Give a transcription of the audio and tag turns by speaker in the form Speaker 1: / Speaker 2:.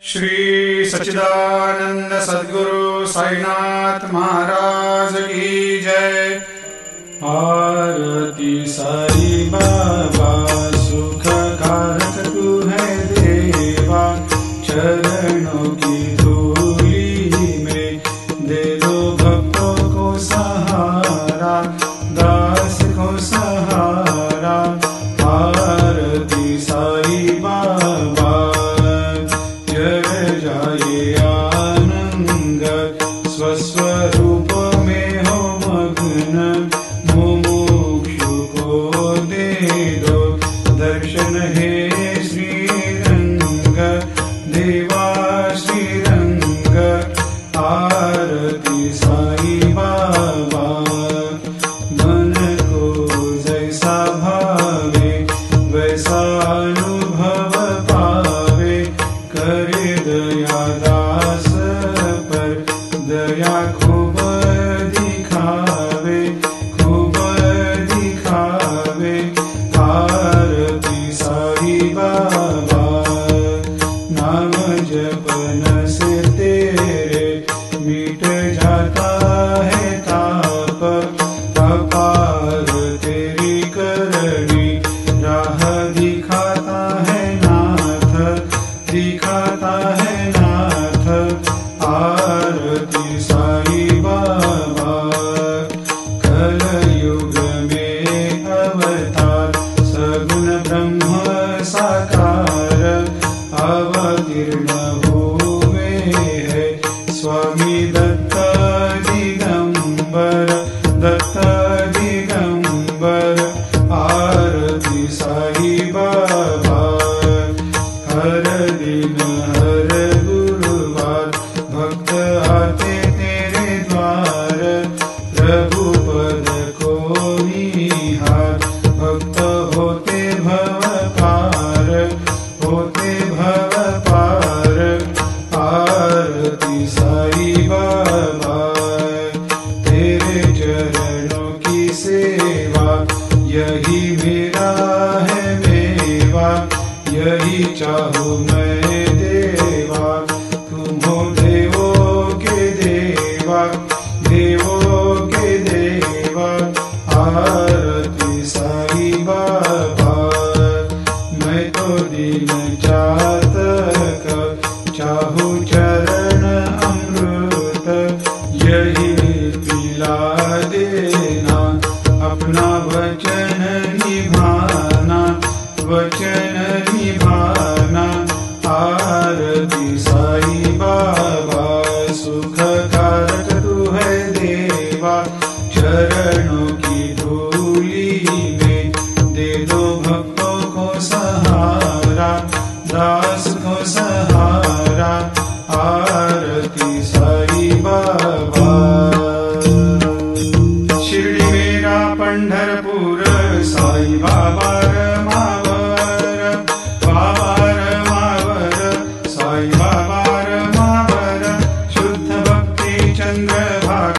Speaker 1: श्री सच्चिदानंद सद्गुरु साईनाथ महाराज की जय। आरती साई बाबा सुख कारक तू है देवा, चरणों की धूली में दे दो भक्तों को सहारा, दास को सहारा। आरती साई बाबा जय जाए आनंद, स्वस्वरूप में हो मग्न, मुमुक्षु को दे दो दर्शन हे श्रीरंग, देवा श्रीरंग। आरती साई बाबा मन को जैसा भावे वैसा अनुभव पावे, करे दया दास पर दया खूब दिखावे, खूब दिखावे। आरती साई बाबा नाम जपन से तेरे मिट जाता है ताप, अपार तेरी करनी राह दिखाता है नाथ, दिखाता है नाथ। आरती साई बाबा कलयुग में अवतार, सगुण ब्रह्म साकार अवतीर्ण हुए है स्वामी दत्त दिगंबर, दत्त दिगंबर। आरती साई बाबा हर दिन हर गुरुवार भक्त आते तेरे द्वार, प्रभु पद को निहार, भक्त होते भव पार, होते भव पार। आरती साई बाबा तेरे चरणों की सेवा, यही मेरा है मेवा, यही चाहूँ मैं देवा। तुम हो देवों के देवा, देवों के देवा। आरती साई बाबा मैं तो दिन चातक, चाहूँ चरण अमृत, यही पिला देना, अपना वचन निभाना, वचन निभाना। आरती साई बाबा